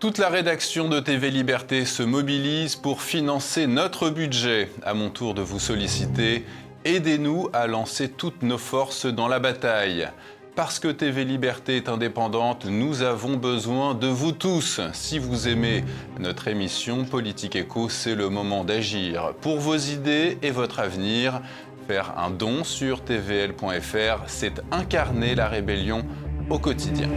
Toute la rédaction de TV Liberté se mobilise pour financer notre budget. À mon tour de vous solliciter, aidez-nous à lancer toutes nos forces dans la bataille. Parce que TV Liberté est indépendante, nous avons besoin de vous tous. Si vous aimez notre émission Politique Éco, c'est le moment d'agir. Pour vos idées et votre avenir, faire un don sur tvl.fr, c'est incarner la rébellion au quotidien.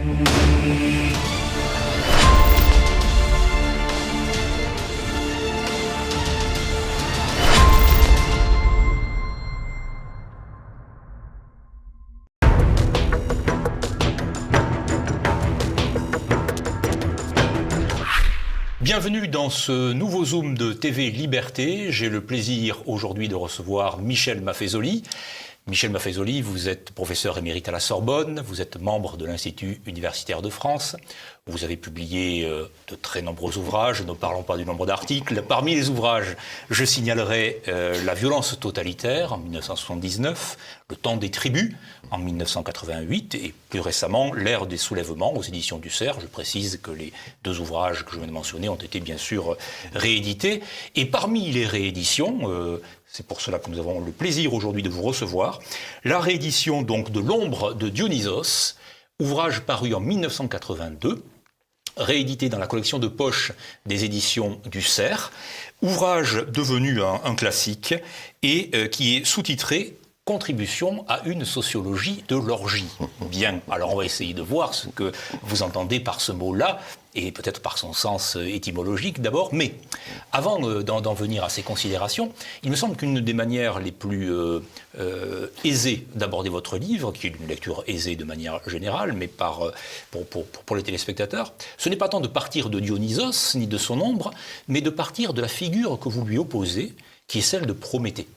Bienvenue dans ce nouveau Zoom de TV Liberté. J'ai le plaisir aujourd'hui de recevoir Michel Maffezoli. Michel Maffezoli, vous êtes professeur émérite à la Sorbonne, vous êtes membre de l'Institut universitaire de France, vous avez publié de très nombreux ouvrages, ne parlons pas du nombre d'articles. Parmi les ouvrages, je signalerai La violence totalitaire en 1979, Le temps des tribus en 1988 et plus récemment L'ère des soulèvements aux éditions du Cerf. Je précise que les deux ouvrages que je viens de mentionner ont été bien sûr réédités. Et parmi les rééditions, c'est pour cela que nous avons le plaisir aujourd'hui de vous recevoir, la réédition donc de L'ombre de Dionysos, ouvrage paru en 1982, réédité dans la collection de poche des éditions du Cerf, ouvrage devenu un classique et qui est sous-titré « Contribution à une sociologie de l'orgie ». Bien, alors on va essayer de voir ce que vous entendez par ce mot-là, et peut-être par son sens étymologique d'abord, mais avant d'en venir à ces considérations, il me semble qu'une des manières les plus aisées d'aborder votre livre, qui est une lecture aisée de manière générale, mais pour les téléspectateurs, ce n'est pas tant de partir de Dionysos, ni de son ombre, mais de partir de la figure que vous lui opposez, qui est celle de Prométhée.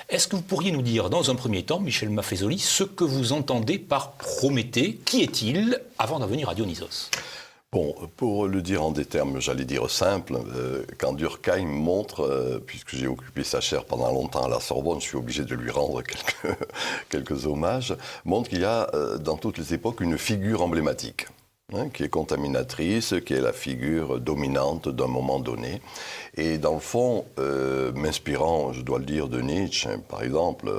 Est-ce que vous pourriez nous dire, dans un premier temps, Michel Maffezoli, ce que vous entendez par Prométhée? Qui est-il, avant d'en venir à Dionysos? Bon, pour le dire en des termes, j'allais dire simples, quand Durkheim montre, puisque j'ai occupé sa chaire pendant longtemps à la Sorbonne, je suis obligé de lui rendre quelques hommages, montre qu'il y a dans toutes les époques une figure emblématique, qui est contaminatrice, qui est la figure dominante d'un moment donné. Et dans le fond, m'inspirant, je dois le dire, de Nietzsche, par exemple,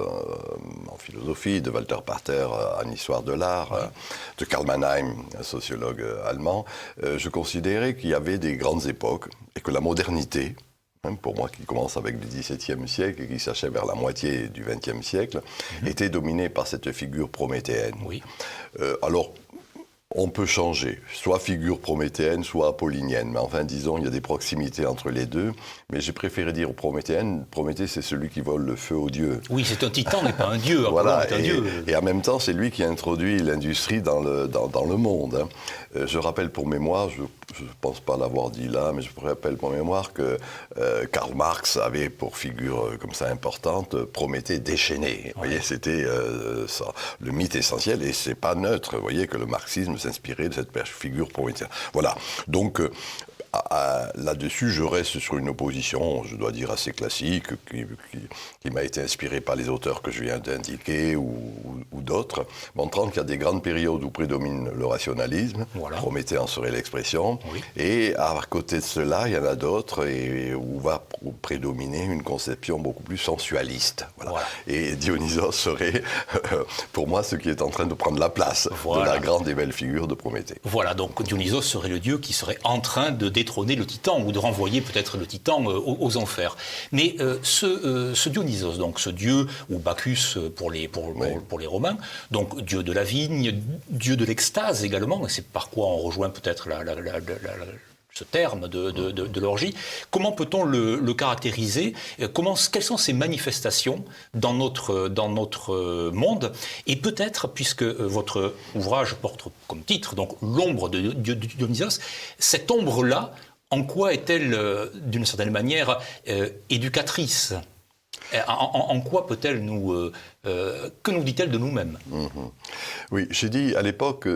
en philosophie, de Walter Pater en histoire de l'art, de Karl Mannheim, un sociologue allemand, je considérais qu'il y avait des grandes époques et que la modernité, pour moi qui commence avec le XVIIe siècle et qui s'achève vers la moitié du XXe siècle, était dominée par cette figure prométhéenne. Oui. Alors, on peut changer, soit figure prométhéenne, soit apollinienne. Mais enfin, disons, il y a des proximités entre les deux. Mais j'ai préféré dire prométhéenne. Prométhée, c'est celui qui vole le feu aux dieux. Oui, c'est un titan, mais pas un dieu. Voilà, un dieu. Et en même temps, c'est lui qui a introduit l'industrie dans le monde. Je rappelle pour mémoire, je ne pense pas l'avoir dit là, mais je rappelle pour mémoire que Karl Marx avait pour figure comme ça importante Prométhée déchaîné. Vous voyez, c'était ça, le mythe essentiel, et c'est pas neutre. Vous voyez que le marxisme s'inspirer de cette figure prométhéenne. Voilà. Donc, là-dessus, je reste sur une opposition, je dois dire, assez classique, qui m'a été inspirée par les auteurs que je viens d'indiquer ou d'autres, montrant qu'il y a des grandes périodes où prédomine le rationalisme, voilà. Prométhée en serait l'expression, oui. Et à côté de cela, il y en a d'autres où va prédominer une conception beaucoup plus sensualiste. Voilà. Voilà. Et Dionysos serait, pour moi, ce qui est en train de prendre la place de la grande et belle figure de Prométhée. Voilà, donc Dionysos serait le dieu qui serait en train de détrôner le titan, ou de renvoyer peut-être le titan aux enfers. Mais ce Dionysos, donc ce dieu, ou Bacchus pour les Romains, donc dieu de la vigne, dieu de l'extase également, et c'est par quoi on rejoint peut-être ce terme de l'orgie. Comment peut-on le caractériser? Quelles sont ses manifestations dans notre monde? Et peut-être, puisque votre ouvrage porte comme titre donc l'ombre de Dionysos, cette ombre-là, en quoi est-elle, d'une certaine manière, éducatrice? En quoi peut-elle nous Que nous dit-elle de nous-mêmes? Oui, j'ai dit à l'époque,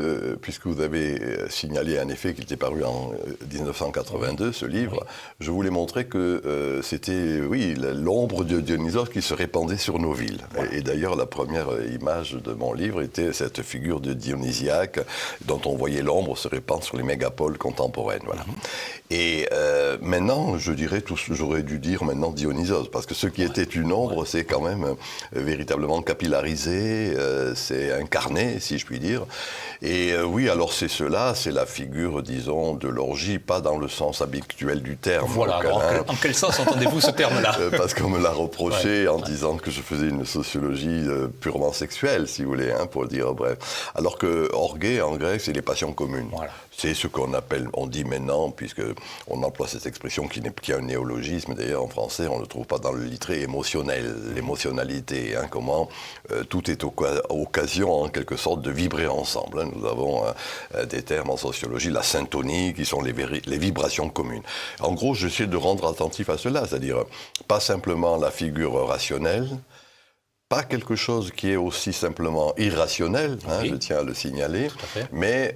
puisque vous avez signalé en effet qu'il était paru en 1982, ce livre, je voulais montrer que c'était, oui, l'ombre de Dionysos qui se répandait sur nos villes. Et d'ailleurs, la première image de mon livre était cette figure de Dionysiaque dont on voyait l'ombre se répandre sur les mégapoles contemporaines. Voilà. Et maintenant, je dirais, j'aurais dû dire maintenant Dionysos, parce que ce qui était une ombre, c'est quand même véritablement capillarisé, c'est incarné, si je puis dire. Et oui, alors c'est cela, c'est la figure, disons, de l'orgie, pas dans le sens habituel du terme. Voilà, en quel sens entendez-vous ce terme-là? Parce qu'on me l'a reproché en disant que je faisais une sociologie purement sexuelle, si vous voulez, pour dire bref. Alors que orgué, en grec, c'est les passions communes. Voilà. C'est ce qu'on appelle, on dit maintenant, puisqu'on emploie cette expression qui est un néologisme, d'ailleurs en français, on ne le trouve pas dans le littré, émotionnel, l'émotionnalité, comment tout est occasion, en quelque sorte, de vibrer ensemble. Nous avons des termes en sociologie, la syntonie, qui sont les vibrations communes. En gros, j'essaie de rendre attentif à cela, c'est-à-dire pas simplement la figure rationnelle, pas quelque chose qui est aussi simplement irrationnel, je tiens à le signaler, mais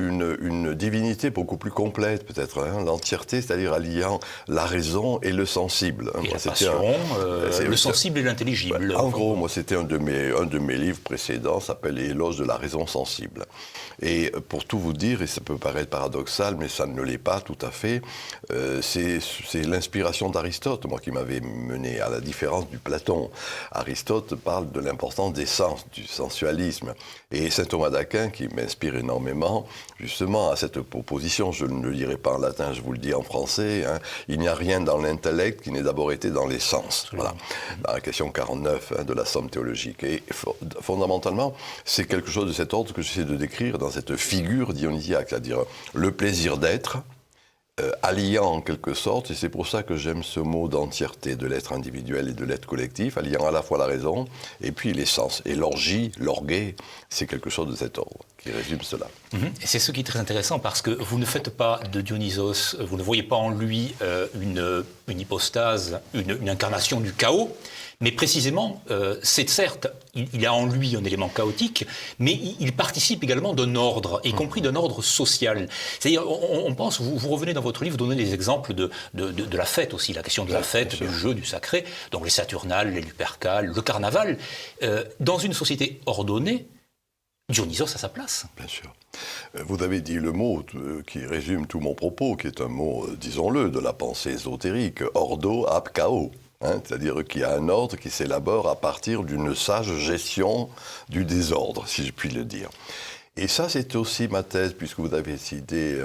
une divinité beaucoup plus complète, peut-être, l'entièreté, c'est-à-dire alliant la raison et le sensible. Et la passion, le sensible et l'intelligible. En gros, moi, c'était un de mes livres précédents, s'appelle Les éloges de la raison sensible. Et pour tout vous dire, et ça peut paraître paradoxal, mais ça ne l'est pas tout à fait, c'est l'inspiration d'Aristote, moi, qui m'avait mené, à la différence du Platon. Aristote parle de l'importance des sens, du sensualisme. Et saint Thomas d'Aquin, qui m'inspire énormément, justement, à cette proposition, je ne le dirai pas en latin, je vous le dis en français, il n'y a rien dans l'intellect qui n'ait d'abord été dans les sens. Voilà. Dans la question 49 de la Somme théologique. Et fondamentalement, c'est quelque chose de cet ordre que j'essaie de décrire dans cette figure dionysiaque, c'est-à-dire le plaisir d'être, alliant en quelque sorte, et c'est pour ça que j'aime ce mot d'entièreté de l'être individuel et de l'être collectif, alliant à la fois la raison et puis les sens. Et l'orgie, l'orgueil, c'est quelque chose de cet ordre qui résume cela. Et c'est ce qui est très intéressant parce que vous ne faites pas de Dionysos, vous ne voyez pas en lui une hypostase, une incarnation du chaos, mais précisément, c'est certes, il a en lui un élément chaotique, mais il participe également d'un ordre, y compris d'un ordre social. C'est-à-dire, on pense, vous revenez dans votre livre, vous donnez des exemples de la fête aussi, la question de la fête, du jeu, du sacré, donc les Saturnales, les Lupercales, le carnaval. Dans une société ordonnée, Dionysos a sa place. Bien sûr. Vous avez dit le mot qui résume tout mon propos, qui est un mot, disons-le, de la pensée ésotérique, ordo ab chaos. C'est-à-dire qu'il y a un ordre qui s'élabore à partir d'une sage gestion du désordre, si je puis le dire. Et ça, c'est aussi ma thèse, puisque vous avez cité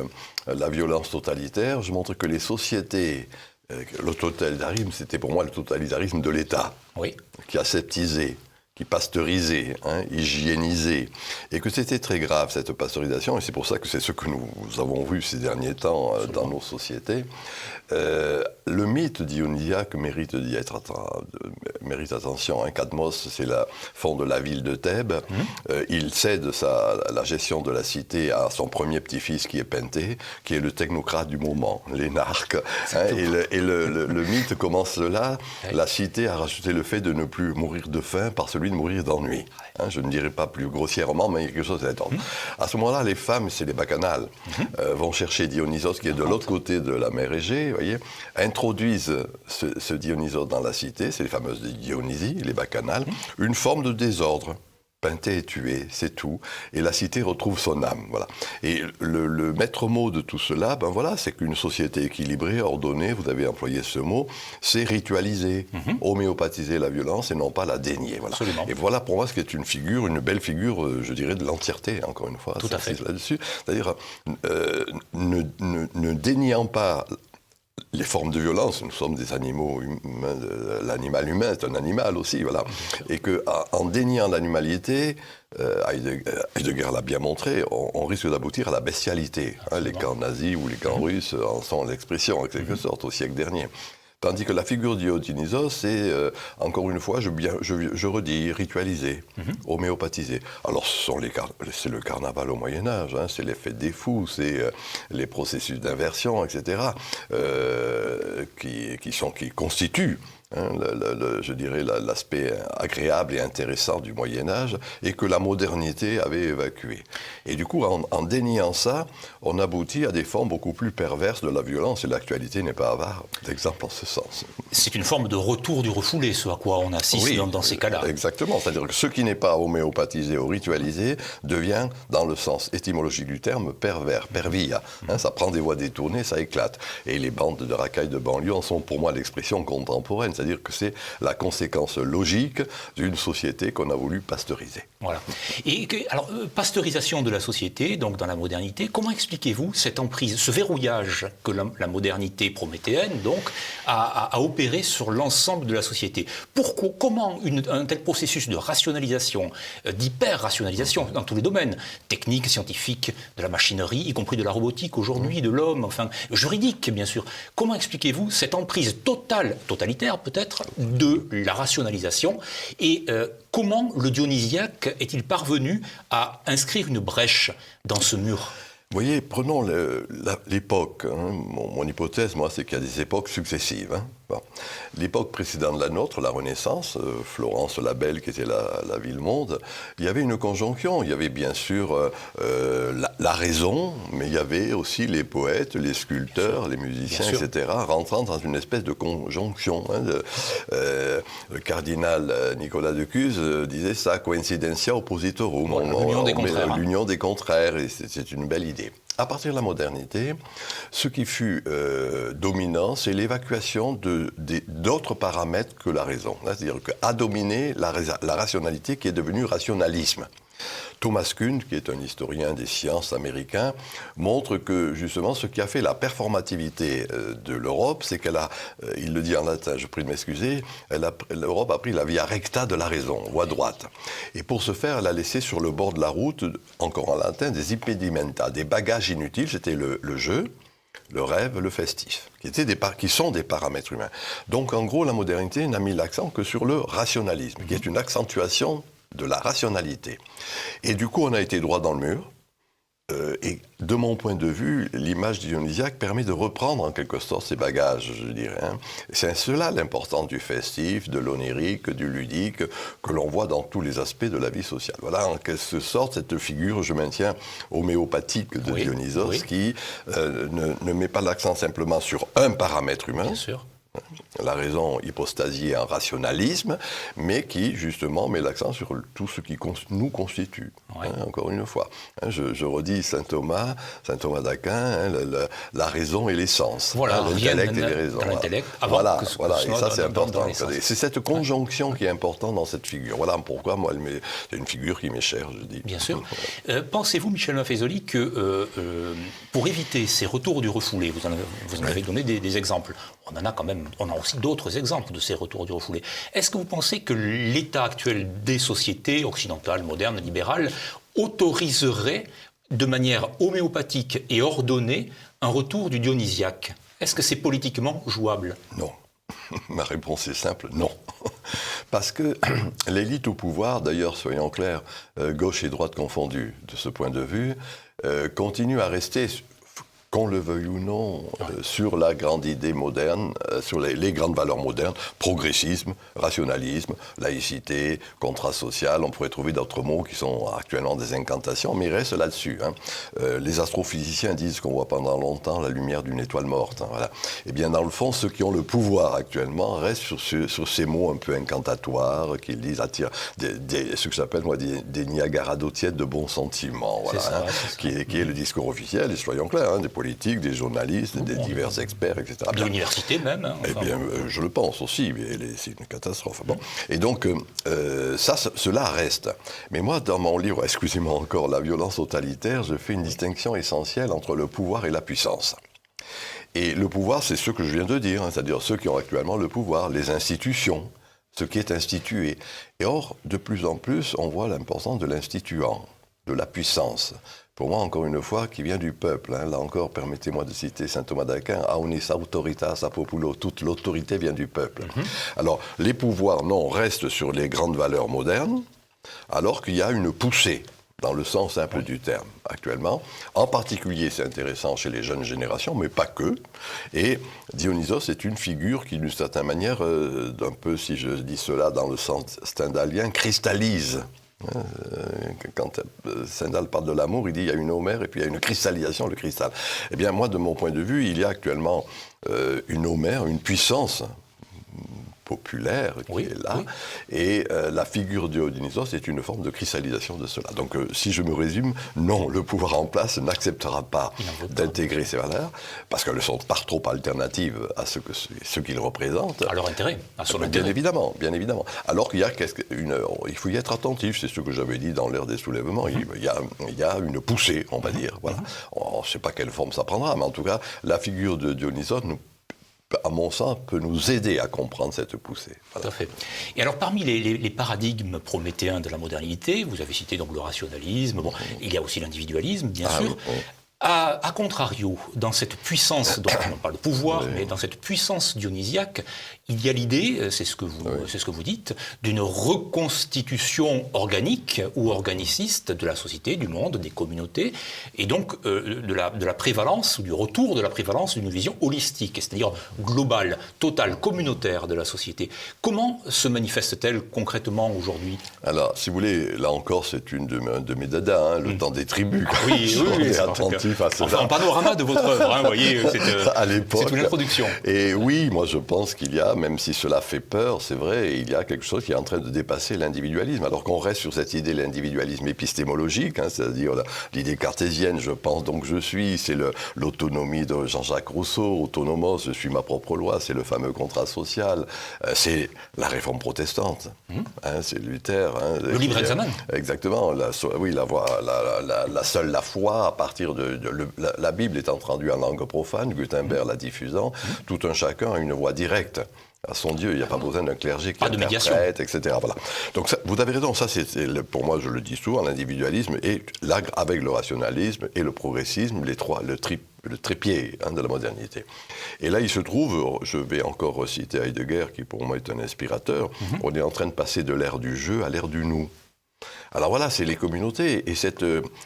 la violence totalitaire. Je montre que les sociétés, le totalitarisme, c'était pour moi le totalitarisme de l'État, qui aseptisait, qui pasteurisait, hygiénisait, et que c'était très grave cette pasteurisation, et c'est pour ça que c'est ce que nous avons vu ces derniers temps dans nos sociétés. Le mythe dionysiaque mérite attention. Cadmos, c'est la fond de la ville de Thèbes. Il cède la gestion de la cité à son premier petit-fils qui est Penthée, qui est le technocrate du moment, l'énarque. Et le mythe commence là. La cité a rajouté le fait de ne plus mourir de faim par celui de mourir d'ennui. Je ne dirais pas plus grossièrement, mais il y a quelque chose à attendre. À ce moment-là, les femmes, c'est les bacchanales, vont chercher Dionysos, qui est de l'autre côté de la mer Égée, voyez, introduisent ce Dionysos dans la cité, c'est les fameuses Dionysies, les bacchanales, une forme de désordre. Penthée est tué, c'est tout, et la cité retrouve son âme, voilà. Et le maître mot de tout cela, c'est qu'une société équilibrée, ordonnée, vous avez employé ce mot, c'est ritualiser, homéopathiser la violence et non pas la dénier, voilà. Et voilà pour moi ce qui est une belle figure, je dirais, de l'entièreté, encore une fois. Tout à fait. Là-dessus, c'est-à-dire, ne déniant pas les formes de violence, nous sommes des animaux humains, l'animal humain est un animal aussi, voilà. Et qu'en déniant l'animalité, Heidegger l'a bien montré, on risque d'aboutir à la bestialité. Les camps nazis ou les camps russes en sont l'expression, en quelque sorte, au siècle dernier. Tandis que la figure de Dionysos, c'est, encore une fois, je redis, ritualisé, homéopathisé. Alors, c'est le carnaval au Moyen-Âge, c'est les fêtes des fous, c'est les processus d'inversion, etc., qui constituent je dirais l'aspect agréable et intéressant du Moyen-Âge, et que la modernité avait évacué. Et du coup, en déniant ça, on aboutit à des formes beaucoup plus perverses de la violence, et l'actualité n'est pas avare d'exemples en ce sens. C'est une forme de retour du refoulé, ce à quoi on assiste dans ces cas-là. Exactement, c'est-à-dire que ce qui n'est pas homéopathisé ou ritualisé devient, dans le sens étymologique du terme, pervers, pervia. Ça prend des voies détournées, ça éclate. Et les bandes de racailles de banlieue en sont pour moi l'expression contemporaine, c'est-à-dire que c'est la conséquence logique d'une société qu'on a voulu pasteuriser. Voilà. Et alors, pasteurisation de la société, donc dans la modernité, comment expliquez-vous cette emprise, ce verrouillage que la modernité prométhéenne donc, a opéré sur l'ensemble de la société? Pourquoi, comment un tel processus de rationalisation, d'hyper-rationalisation dans tous les domaines, techniques, scientifiques, de la machinerie, y compris de la robotique aujourd'hui, de l'homme, enfin, juridique bien sûr, comment expliquez-vous cette emprise totalitaire peut-être, de la rationalisation et comment le dionysiaque est-il parvenu à inscrire une brèche dans ce mur? Vous voyez, prenons l'époque. Mon hypothèse, moi, c'est qu'il y a des époques successives. Bon. L'époque précédente de la nôtre, la Renaissance, Florence la Belle, qui était la ville-monde, il y avait une conjonction. Il y avait bien sûr la raison, mais il y avait aussi les poètes, les sculpteurs, les musiciens, etc., rentrant dans une espèce de conjonction. Le cardinal Nicolas de Cuse disait ça, coincidentia oppositorum. L'union des contraires. L'union des contraires, et c'est une belle idée. À partir de la modernité, ce qui fut dominant, c'est l'évacuation d'autres paramètres que la raison. C'est-à-dire qu'a dominé la rationalité qui est devenue rationalisme. Thomas Kuhn, qui est un historien des sciences américain, montre que justement ce qui a fait la performativité de l'Europe, c'est qu'elle a, il le dit en latin, je prie de m'excuser, l'Europe a pris la via recta de la raison, voie droite. Et pour ce faire, elle a laissé sur le bord de la route, encore en latin, des impedimenta, des bagages inutiles, c'était le jeu, le rêve, le festif, qui sont des paramètres humains. Donc en gros, la modernité n'a mis l'accent que sur le rationalisme, qui est une accentuation de la rationalité. Et du coup, on a été droit dans le mur. Et de mon point de vue, l'image dionysiaque permet de reprendre en quelque sorte ces bagages, je dirais. C'est cela l'importance du festif, de l'onirique, du ludique, que l'on voit dans tous les aspects de la vie sociale. Voilà en quelque sorte cette figure, je maintiens, homéopathique de Dionysos, qui ne met pas l'accent simplement sur un paramètre humain. Bien sûr. La raison hypostasiée en rationalisme, mais qui, justement, met l'accent sur tout ce qui nous constitue. Encore une fois. Je redis Saint Thomas d'Aquin, la raison et l'essence. Voilà, l'intellect et les raisons. Voilà, et ça, c'est important. C'est cette conjonction qui est importante dans cette figure. Voilà pourquoi, moi, c'est une figure qui m'est chère, je dis. Bien sûr. Pensez-vous, Michel Maffezoli, que pour éviter ces retours du refoulé, vous en avez donné des exemples, on en a quand même, on a aussi d'autres exemples de ces retours du refoulé. Est-ce que vous pensez que l'état actuel des sociétés occidentales, modernes, libérales, autoriserait de manière homéopathique et ordonnée un retour du dionysiaque? Est-ce que c'est politiquement jouable? Non. Ma réponse est simple, non. Parce que l'élite au pouvoir, d'ailleurs, soyons clairs, gauche et droite confondues, de ce point de vue, continue à rester, qu'on le veuille ou non, sur la grande idée moderne, sur les grandes valeurs modernes, progressisme, rationalisme, laïcité, contrat social, on pourrait trouver d'autres mots qui sont actuellement des incantations, mais il reste là-dessus. Les astrophysiciens disent qu'on voit pendant longtemps la lumière d'une étoile morte. Voilà. Et bien dans le fond, ceux qui ont le pouvoir actuellement restent sur ces mots un peu incantatoires, qu'ils disent attirent ce que j'appelle moi des Niagara d'eau tiède de bons sentiments, voilà, qui est le discours officiel, et soyons clairs, des politiques, des journalistes, des divers experts, etc. De l'université même. Eh bien, je le pense aussi, mais c'est une catastrophe. Bon. Et donc, cela reste. Mais moi, dans mon livre, excusez-moi encore, La violence totalitaire, je fais une distinction essentielle entre le pouvoir et la puissance. Et le pouvoir, c'est ce que je viens de dire, c'est-à-dire ceux qui ont actuellement le pouvoir, les institutions, ce qui est institué. Et or, de plus en plus, on voit l'importance de l'instituant, de la puissance. Pour moi, encore une fois, qui vient du peuple. Là encore, permettez-moi de citer saint Thomas d'Aquin, « Aunis autoritas a populo », toute l'autorité vient du peuple. Alors, les pouvoirs, non, restent sur les grandes valeurs modernes, alors qu'il y a une poussée dans le sens simple du terme actuellement. En particulier, c'est intéressant chez les jeunes générations, mais pas que. Et Dionysos est une figure qui, d'une certaine manière, d'un peu, si je dis cela dans le sens stendhalien, cristallise. Quand Stendhal parle de l'amour, il dit il y a une Homère et puis il y a une cristallisation, le cristal. Eh bien, moi, de mon point de vue, il y a actuellement une Homère, une puissance populaire qui est là, et la figure de Dionysos est une forme de cristallisation de cela. Donc, si je me résume, non, le pouvoir en place n'acceptera pas d'intégrer ces valeurs, parce qu'elles sont par trop alternatives à ce qu'ils représentent. À leur intérêt, à son intérêt. Bien évidemment. Alors qu'il y a il faut y être attentif, c'est ce que j'avais dit dans l'ère des soulèvements, il y a une poussée, on va dire. Voilà. On ne sait pas quelle forme ça prendra, mais en tout cas, la figure de Dionysos à mon sens, peut nous aider à comprendre cette poussée. Voilà. Tout à fait. Et alors, parmi les paradigmes prométhéens de la modernité, vous avez cité donc le rationalisme, il y a aussi l'individualisme, bien sûr. Oui. A contrario, dans cette puissance, donc on parle de pouvoir, mais dans cette puissance dionysiaque, il y a l'idée, c'est ce que vous dites, d'une reconstitution organique ou organiciste de la société, du monde, des communautés, et donc de la prévalence, ou du retour de la prévalence d'une vision holistique, c'est-à-dire globale, totale, communautaire de la société. Comment se manifeste-t-elle concrètement aujourd'hui ? Alors, si vous voulez, là encore, c'est une de mes dadas, le temps des tribus. Oui, c'est attentif à cela. Enfin, un panorama de votre œuvre, vous voyez, à l'époque, c'est une introduction. Et oui, moi je pense qu'il y a, même si cela fait peur, c'est vrai, il y a quelque chose qui est en train de dépasser l'individualisme. Alors qu'on reste sur cette idée de l'individualisme épistémologique, c'est-à-dire l'idée cartésienne, je pense donc je suis, c'est l'autonomie de Jean-Jacques Rousseau, autonomos, je suis ma propre loi, c'est le fameux contrat social, c'est la réforme protestante, c'est Luther. Le libre examen. Exactement, la seule la foi à partir de la Bible étant traduite en langue profane, Gutenberg la diffusant, tout un chacun a une voix directe à son Dieu, il n'y a pas besoin d'un clergé qui interprète, etc. Voilà. Donc ça, vous avez raison, ça c'est pour moi, je le dis souvent, l'individualisme et là, avec le rationalisme et le progressisme, le trépied de la modernité. Et là, il se trouve, je vais encore citer Heidegger, qui pour moi est un inspirateur, on est en train de passer de l'ère du jeu à l'ère du nous. Alors voilà, c'est les communautés, et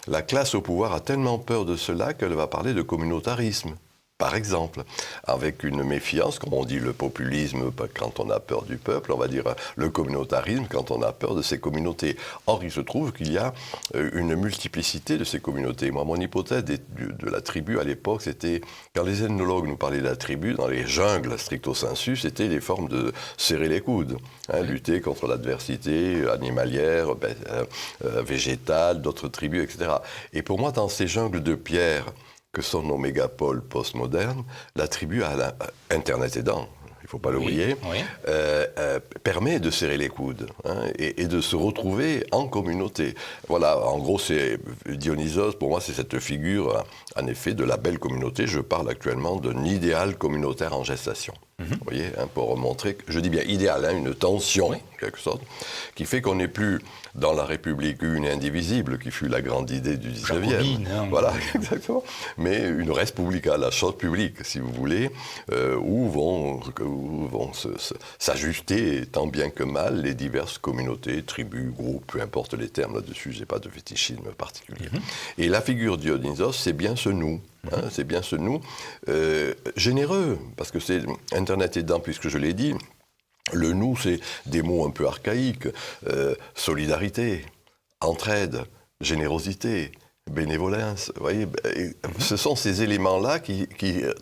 la classe au pouvoir a tellement peur de cela qu'elle va parler de communautarisme. Par exemple, avec une méfiance, comme on dit le populisme quand on a peur du peuple, on va dire le communautarisme quand on a peur de ces communautés. Or, il se trouve qu'il y a une multiplicité de ces communautés. Moi, mon hypothèse de la tribu à l'époque, c'était, quand les ethnologues nous parlaient de la tribu, dans les jungles stricto sensu, c'était les formes de serrer les coudes, lutter contre l'adversité animalière, végétale, d'autres tribus, etc. Et pour moi, dans ces jungles de pierre, que sont nos mégapoles postmodernes, la tribu, Internet aidant, il ne faut pas l'oublier, permet de serrer les coudes et de se retrouver en communauté. Voilà, en gros, c'est Dionysos, pour moi, c'est cette figure, en effet, de la belle communauté. Je parle actuellement d'un idéal communautaire en gestation. Vous voyez, pour montrer, je dis bien idéal, une tension, en quelque sorte, qui fait qu'on n'est plus dans la République une et indivisible, qui fut la grande idée du 19e. Voilà, exactement. Mais une res publica, la chose publique, si vous voulez, où vont s'ajuster tant bien que mal les diverses communautés, tribus, groupes, peu importe les termes là-dessus, je n'ai pas de fétichisme particulier. Et la figure de Dionysos, c'est bien ce nous. C'est bien ce nous généreux, parce que c'est Internet aidant, puisque je l'ai dit. Le nous, c'est des mots un peu archaïques, solidarité, entraide, générosité, bénévolence. Vous voyez, ce sont ces éléments-là qui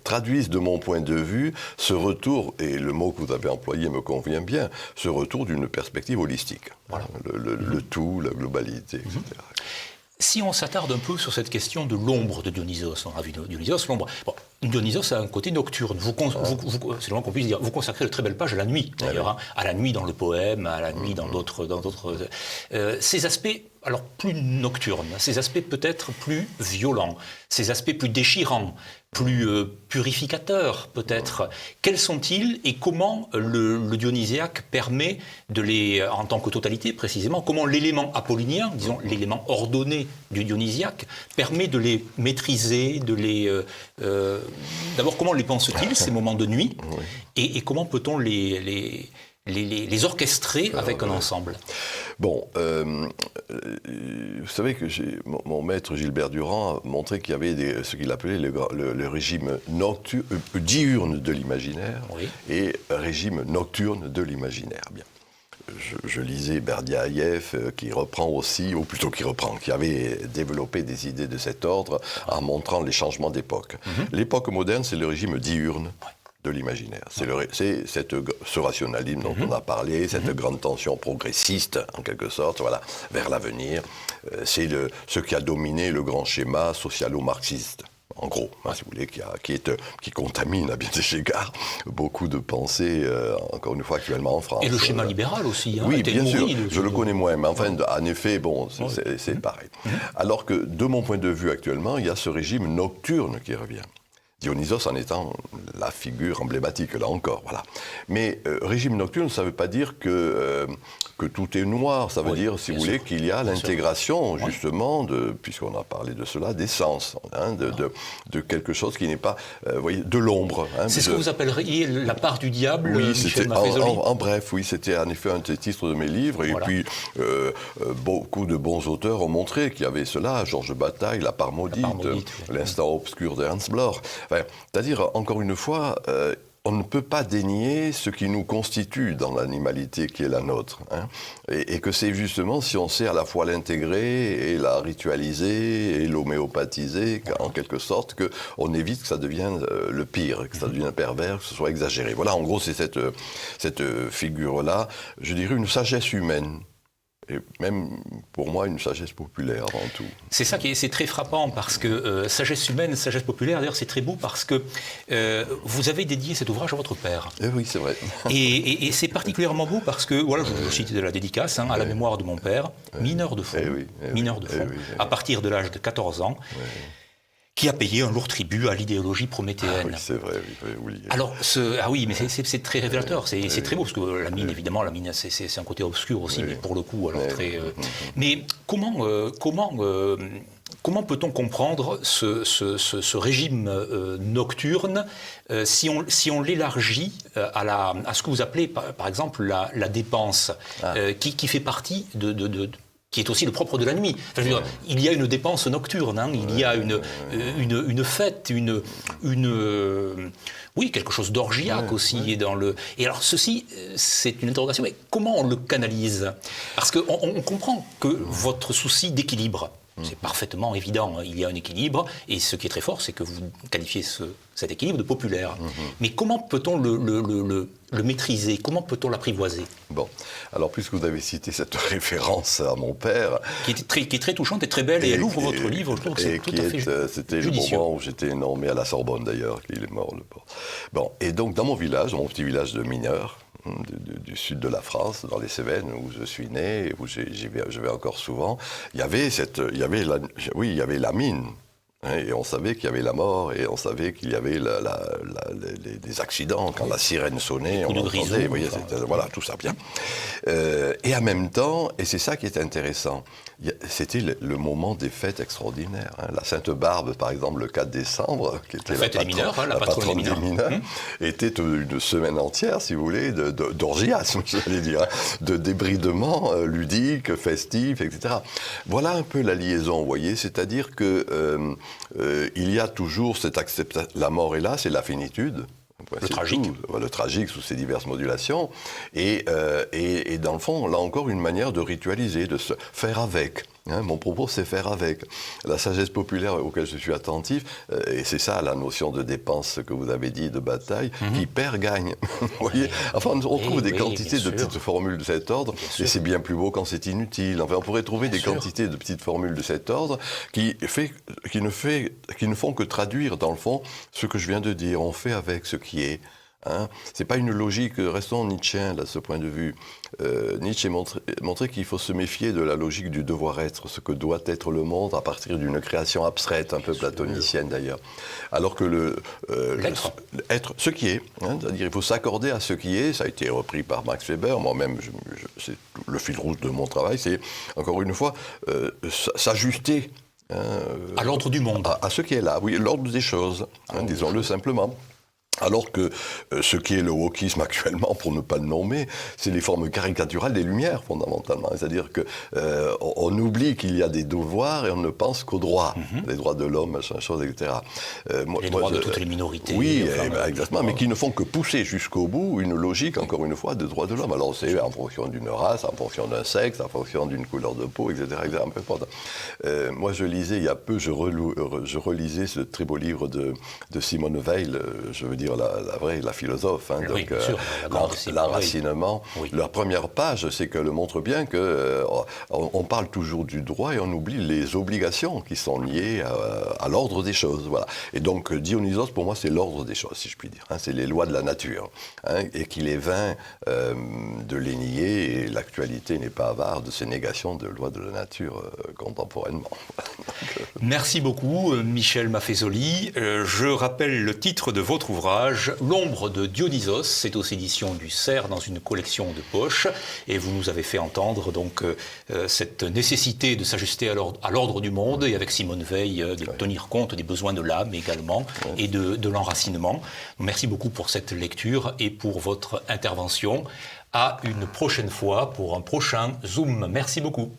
traduisent, de mon point de vue, ce retour, et le mot que vous avez employé me convient bien, ce retour d'une perspective holistique. Voilà. Le tout, la globalité, etc. Si on s'attarde un peu sur cette question de l'ombre de Dionysos, on a vu Dionysos, l'ombre. Bon, Dionysos a un côté nocturne. C'est le moins qu'on puisse dire. Vous consacrez de très belles pages à la nuit, d'ailleurs, à la nuit dans le poème, à la nuit dans d'autres. Ces aspects, alors plus nocturnes, ces aspects peut-être plus violents, ces aspects plus déchirants, plus purificateurs peut-être. Quels sont-ils et comment le dionysiaque permet de les, en tant que totalité précisément, comment l'élément apollinien, disons l'élément ordonné du dionysiaque, permet de les maîtriser, de les... D'abord, comment les pense-t-il, ces moments de nuit, et comment peut-on les les orchestrer avec un ensemble? Bon, vous savez que mon maître Gilbert Durand a montré qu'il y avait ce qu'il appelait le régime diurne de l'imaginaire et régime nocturne de l'imaginaire. Bien. Je lisais Berdiaïev qui reprend aussi, ou plutôt qui avait développé des idées de cet ordre en montrant les changements d'époque. L'époque moderne, c'est le régime diurne de l'imaginaire. C'est ce rationalisme dont on a parlé, cette grande tension progressiste, en quelque sorte, voilà, vers l'avenir. C'est ce qui a dominé le grand schéma socialo-marxiste. En gros, si vous voulez, qui contamine à bien des égards beaucoup de pensées, encore une fois, actuellement en France. Et le schéma libéral aussi. Oui, bien sûr, je le connais moins, mais enfin, en effet, bon, c'est pareil. Alors que, de mon point de vue actuellement, il y a ce régime nocturne qui revient. Dionysos en étant la figure emblématique, là encore, voilà. Mais régime nocturne, ça ne veut pas dire que tout est noir, ça veut dire, si vous voulez, qu'il y a l'intégration, justement, puisqu'on a parlé de cela, des sens, de quelque chose qui n'est pas, vous voyez, de l'ombre. C'est ce que vous appelleriez la part du diable, Michel Maffezoli. En bref, oui, c'était en effet un des titres de mes livres, et puis beaucoup de bons auteurs ont montré qu'il y avait cela, Georges Bataille, La part maudite, L'instant obscur de Hans Bloch. Enfin, c'est-à-dire, encore une fois, on ne peut pas dénier ce qui nous constitue dans l'animalité qui est la nôtre. Et que c'est justement si on sait à la fois l'intégrer et la ritualiser et l'homéopathiser, en quelque sorte, qu'on évite que ça devienne le pire, que ça devienne pervers, que ce soit exagéré. Voilà, en gros, c'est cette figure-là, je dirais une sagesse humaine. Et même, pour moi, une sagesse populaire avant tout. C'est ça qui est très frappant, parce que sagesse humaine, sagesse populaire, d'ailleurs, c'est très beau, parce que vous avez dédié cet ouvrage à votre père. Et oui, c'est vrai. Et c'est particulièrement beau, parce que, voilà, je vous cite de la dédicace, à la mémoire de mon père, mineur de fond, à partir de l'âge de 14 ans, qui a payé un lourd tribut à l'idéologie prométhéenne. Oui, c'est vrai, oui. Alors, mais c'est très révélateur, c'est très beau, parce que la mine, évidemment, c'est un côté obscur aussi, mais pour le coup, alors très... Mais comment peut-on comprendre ce régime nocturne si on l'élargit à ce que vous appelez, par exemple, la dépense, qui fait partie qui est aussi le propre de la nuit. Enfin, je veux dire, il y a une dépense nocturne, il y a une fête, quelque chose d'orgiaque aussi. Et alors ceci, c'est une interrogation, mais comment on le canalise? Parce qu'on comprend que votre souci d'équilibre, c'est parfaitement évident, il y a un équilibre, et ce qui est très fort, c'est que vous qualifiez cet équilibre de populaire. Mais comment peut-on le maîtriser? Comment peut-on l'apprivoiser? Bon, alors puisque vous avez cité cette référence à mon père... Qui est très touchante et très belle, et elle ouvre votre livre, je trouve que c'est tout à fait c'était judicieux. Le moment où j'étais nommé à la Sorbonne d'ailleurs, qu'il est mort le pauvre. Bon, et donc dans mon petit village de mineurs, du sud de la France, dans les Cévennes, où je suis né, où je vais encore souvent, il y avait la mine. Et on savait qu'il y avait la mort, et on savait qu'il y avait des accidents. Quand la sirène sonnait, on entendait, vous voyez, voilà, tout ça bien. Et en même temps, et c'est ça qui est intéressant, c'était le moment des fêtes extraordinaires. La Sainte-Barbe, par exemple, le 4 décembre, qui était la patronne des mineurs, était une semaine entière, si vous voulez, d'orgiasme, j'allais dire, de débridement ludique, festif, etc. Voilà un peu la liaison, vous voyez, c'est-à-dire que il y a toujours cette acceptation. La mort est là, c'est la finitude. Le tragique. Le tragique sous ses diverses modulations. Et dans le fond, là encore, une manière de ritualiser, de se faire avec. Mon propos, c'est faire avec. La sagesse populaire auquel je suis attentif, et c'est ça la notion de dépense que vous avez dit, de bataille, qui perd gagne. Vous voyez, enfin, on trouve des quantités de petites formules de cet ordre, et c'est bien plus beau quand c'est inutile. Enfin, on pourrait trouver des quantités de petites formules de cet ordre qui ne font que traduire, dans le fond, ce que je viens de dire. On fait avec ce qui est. C'est pas une logique, restons nietzschéens de ce point de vue. Nietzsche montrait qu'il faut se méfier de la logique du devoir-être, ce que doit être le monde à partir d'une création abstraite, un peu platonicienne d'ailleurs. Alors que être ce qui est, c'est-à-dire il faut s'accorder à ce qui est, ça a été repris par Max Weber, moi-même, c'est le fil rouge de mon travail, c'est encore une fois s'ajuster. À l'ordre du monde. À ce qui est là, oui, l'ordre des choses, disons-le simplement. Alors que ce qui est le wokisme actuellement, pour ne pas le nommer, c'est les formes caricaturales des Lumières, fondamentalement. C'est-à-dire qu'on oublie qu'il y a des devoirs et on ne pense qu'aux droits. Les droits de l'homme, machin chose, etc. Les droits de toutes les minorités. Oui, exactement, mais qui ne font que pousser jusqu'au bout une logique, encore une fois, de droits de l'homme. Alors c'est en fonction d'une race, en fonction d'un sexe, en fonction d'une couleur de peau, etc. Peu importe. Moi, je lisais il y a peu, je relisais ce très beau livre de Simone Weil, je veux dire la philosophe, hein, oui, donc l'enracinement. Oui. La première page, c'est qu'elle montre bien que on parle toujours du droit et on oublie les obligations qui sont liées à l'ordre des choses. Voilà. Et donc Dionysos, pour moi, c'est l'ordre des choses, si je puis dire. Hein, c'est les lois de la nature, hein, et qu'il est vain de les nier. Et l'actualité n'est pas avare de ces négations de lois de la nature contemporainement. Merci beaucoup, Michel Maffezoli. Je rappelle le titre de votre ouvrage, L'ombre de Dionysos. C'est aux éditions du Cerf dans une collection de poche. Et vous nous avez fait entendre donc cette nécessité de s'ajuster à l'ordre du monde et avec Simone Weil de tenir compte des besoins de l'âme également et de l'enracinement. Merci beaucoup pour cette lecture et pour votre intervention. À une prochaine fois pour un prochain Zoom. Merci beaucoup.